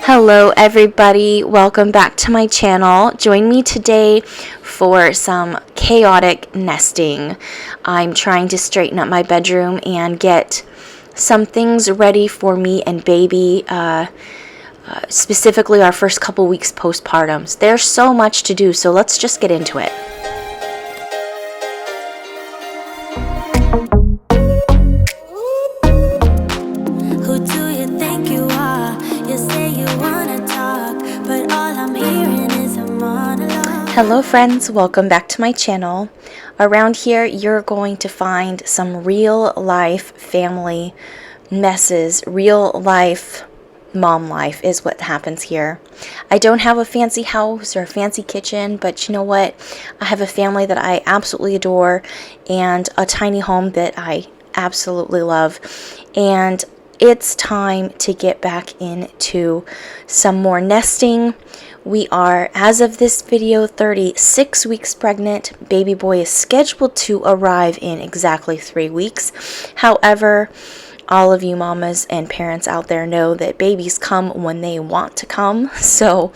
Hello everybody, welcome back to my channel. Join me today for some chaotic nesting. I'm trying to straighten up my bedroom and get some things ready for me and baby, specifically our first couple weeks postpartum. There's so much to do, so let's just get into it. Hello friends, welcome back to my channel. Around here you're going to find some real life family messes, real life mom life is what happens here. I don't have a fancy house or a fancy kitchen, but you know what? I have a family that I absolutely adore and a tiny home that I absolutely love. And it's time to get back into some more nesting. We are, as of this video, 36 weeks pregnant. Baby boy is scheduled to arrive in exactly 3 weeks. However, all of you mamas and parents out there know that babies come when they want to come. So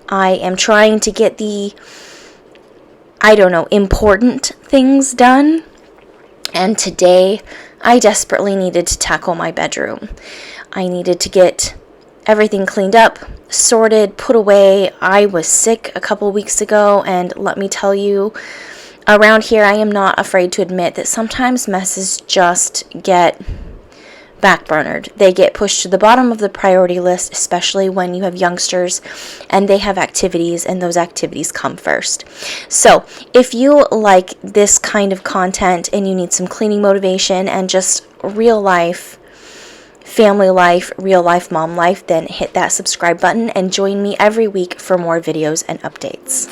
I am trying to get the, important things done. And today, I desperately needed to tackle my bedroom. I needed to get everything cleaned up, sorted, put away. I was sick a couple weeks ago, and let me tell you, around here I am not afraid to admit that sometimes messes just get backburnered. They get pushed to the bottom of the priority list, especially when you have youngsters and they have activities, and those activities come first. So if you like this kind of content and you need some cleaning motivation and just real life family life, real life mom life, then hit that subscribe button and join me every week for more videos and updates.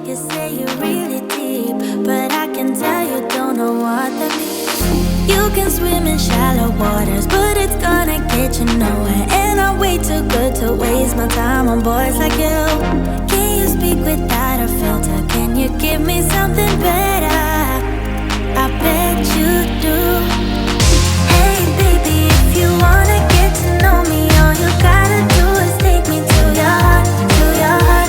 You say you're really deep, but I can tell you don't know what that means. You can swim in shallow waters, but it's gonna get you nowhere. And I'm way too good to waste my time on boys like you. Can you speak without a filter? Can you give me something better? I bet you do. If you wanna get to know me, all you gotta do is take me to your heart, yeah.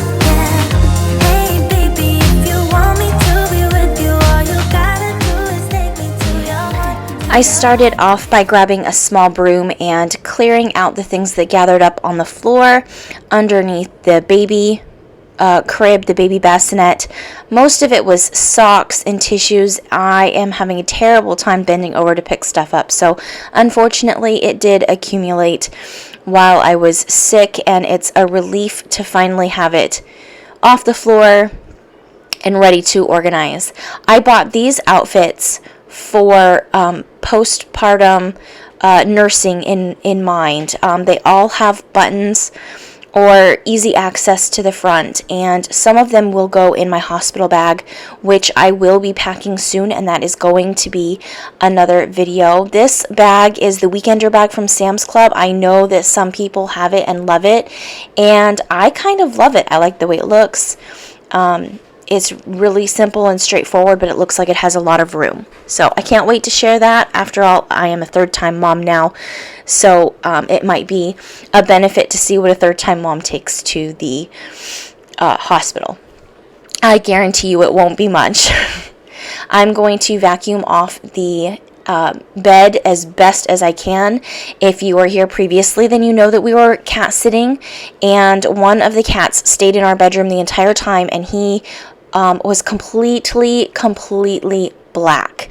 Hey baby, if you want me to be with you, all you gotta do is take me to your heart. I started off by grabbing a small broom and clearing out the things that gathered up on the floor underneath the baby crib, the baby bassinet. Most of it was socks and tissues. I am having a terrible time bending over to pick stuff up, so unfortunately it did accumulate while I was sick, and it's a relief to finally have it off the floor and ready to organize. I bought these outfits for postpartum nursing in mind. They all have buttons or easy access to the front, and some of them will go in my hospital bag, which I will be packing soon, and that is going to be another video. This bag is the Weekender bag from Sam's Club. I know that some people have it and love it, and I kind of love it. I like the way it looks. It's really simple and straightforward, but it looks like it has a lot of room. So I can't wait to share that. After all, I am a third-time mom now, so it might be a benefit to see what a third-time mom takes to the hospital. I guarantee you it won't be much. I'm going to vacuum off the bed as best as I can. If you were here previously, then you know that we were cat sitting, and one of the cats stayed in our bedroom the entire time, and he was completely black.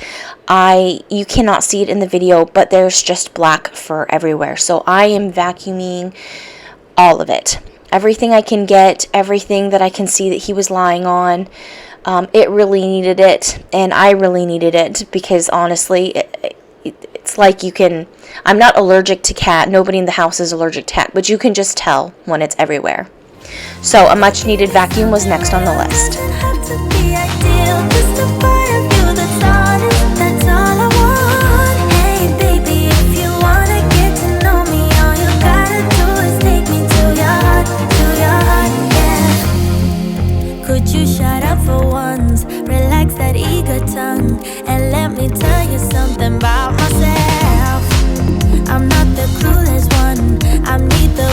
You cannot see it in the video, but there's just black fur everywhere. So I am vacuuming all of it. Everything I can get, everything that I can see that he was lying on. It really needed it, and I really needed it, because honestly, it's like I'm not allergic to cat. Nobody in the house is allergic to cat, but you can just tell when it's everywhere. So a much needed vacuum was next on the list. Could you shut up for once, relax that eager tongue, and let me tell you something about myself. I'm not the clueless one, I'm neither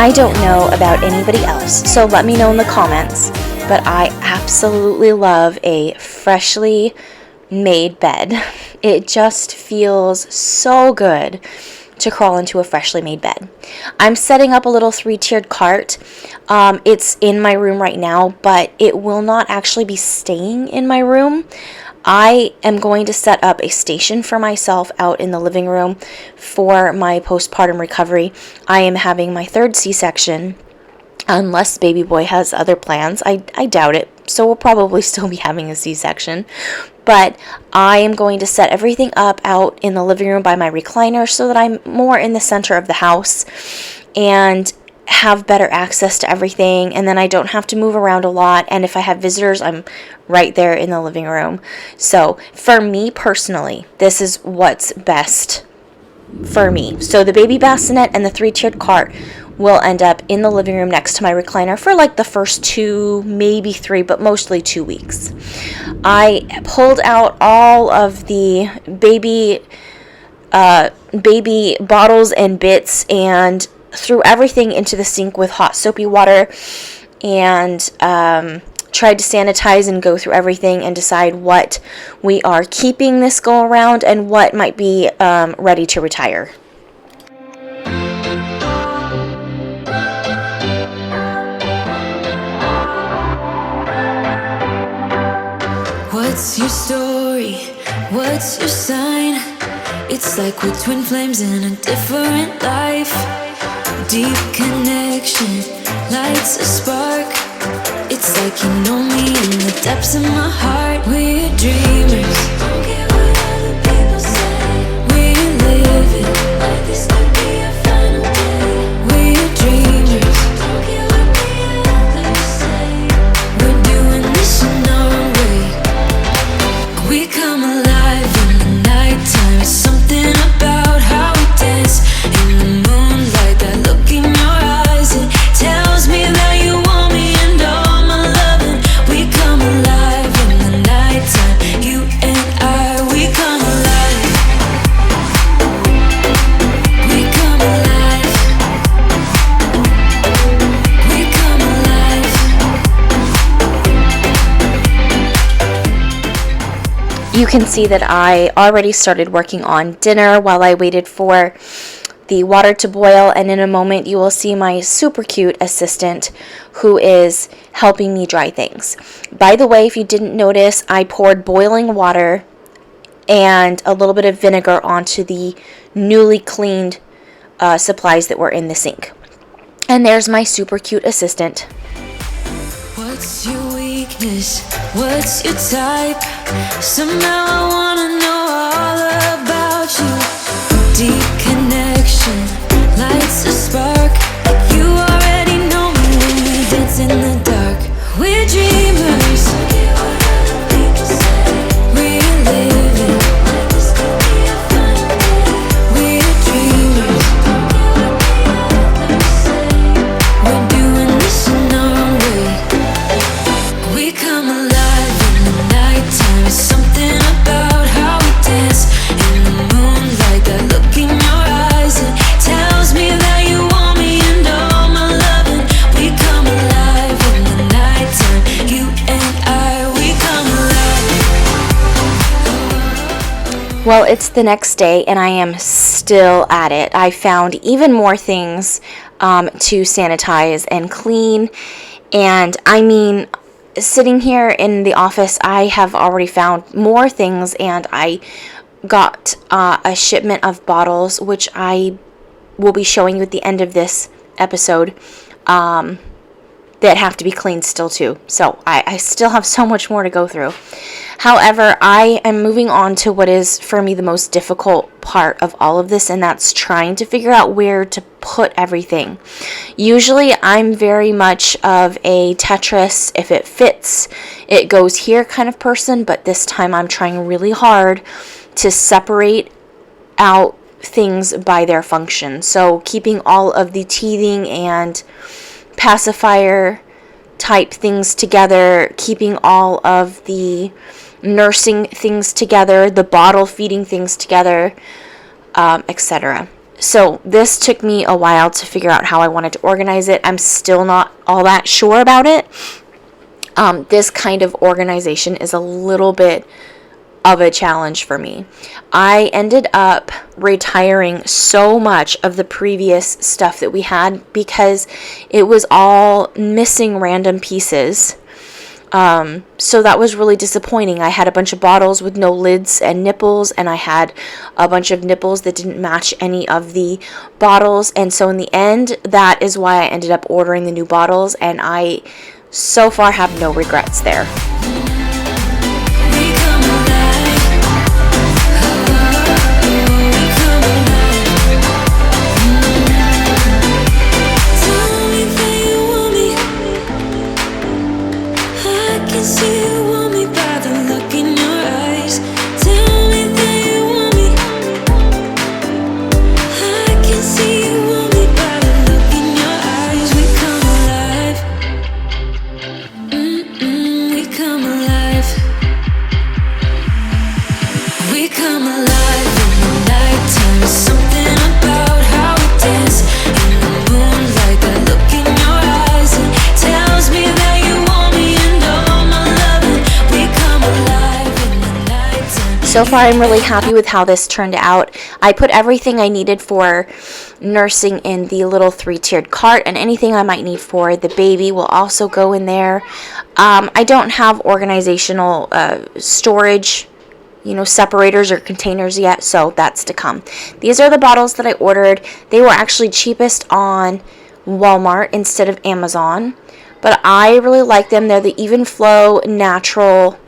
I don't know about anybody else, so let me know in the comments, but I absolutely love a freshly made bed. It just feels so good to crawl into a freshly made bed. I'm setting up a little 3-tiered cart. It's in my room right now, but it will not actually be staying in my room. I am going to set up a station for myself out in the living room for my postpartum recovery. I am having my 3rd C-section, unless baby boy has other plans. I doubt it, so we'll probably still be having a C-section. But I am going to set everything up out in the living room by my recliner so that I'm more in the center of the house and have better access to everything, and then I don't have to move around a lot, and if I have visitors, I'm right there in the living room. So for me personally, this is what's best for me. So the baby bassinet and the 3-tiered cart will end up in the living room next to my recliner for like the first 2, maybe 3, but mostly 2 weeks. I pulled out all of the baby bottles and bits and threw everything into the sink with hot soapy water and tried to sanitize and go through everything and decide what we are keeping this go around and what might be ready to retire. What's your story? What's your sign? It's like we're twin flames in a different life. Deep connection lights a spark. It's like you know me in the depths of my heart. We're dreamers. Don't care what other people say. We're living like this could be our final day. We're dreamers. Don't care what the others say. We're doing this in our own way. We come alive in the nighttime. It's something about how we dance in the moonlight. That look in your eyes, it tells me that you want me and all my loving. We come alive in the nighttime. You and I, we come alive. We come alive. We come alive. You can see that I already started working on dinner while I waited for the water to boil, and in a moment you will see my super cute assistant who is helping me dry things. By the way, if you didn't notice, I poured boiling water and a little bit of vinegar onto the newly cleaned supplies that were in the sink. And there's my super cute assistant. What's your weakness? What's your type? Somehow I wanna know all about you. Deep connection lights a spark. Like you already know me when we dance in the dark. We're dreamers. We're living like this could be our final day. We're dreamers. We're doing this in our own way. We come alive in the nighttime. It's something about how we dance in the moonlight. That look in your eyes, it tells me that you want me and all my loving. We come alive in the nighttime. You and I, we come alive. Well, it's the next day and I am still at it. I found even more things to sanitize and clean, and I mean, sitting here in the office, I have already found more things, and I got a shipment of bottles, which I will be showing you at the end of this episode, that have to be cleaned still too. So I still have so much more to go through. However, I am moving on to what is for me the most difficult part of all of this, and that's trying to figure out where to put everything. Usually I'm very much of a Tetris, if it fits, it goes here kind of person, but this time I'm trying really hard to separate out things by their function. So keeping all of the teething and pacifier type things together, keeping all of the nursing things together, the bottle feeding things together, etc. So this took me a while to figure out how I wanted to organize it. I'm still not all that sure about it. This kind of organization is a little bit of a challenge for me. I ended up retiring so much of the previous stuff that we had because it was all missing random pieces. So that was really disappointing. I had a bunch of bottles with no lids and nipples, and I had a bunch of nipples that didn't match any of the bottles. And so in the end, that is why I ended up ordering the new bottles, and I so far have no regrets there. So far, I'm really happy with how this turned out. I put everything I needed for nursing in the little 3-tiered cart, and anything I might need for the baby will also go in there. I don't have organizational storage, separators or containers yet, so that's to come. These are the bottles that I ordered. They were actually cheapest on Walmart instead of Amazon, but I really like them. They're the Even Flow Natural.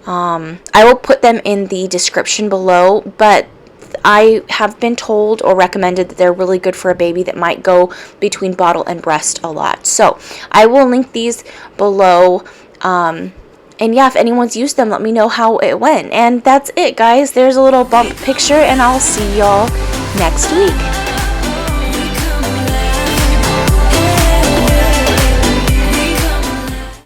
I will put them in the description below, but I have been told or recommended that they're really good for a baby that might go between bottle and breast a lot. So I will link these below. And yeah, if anyone's used them, let me know how it went. And that's it, guys. There's a little bump picture, and I'll see y'all next week.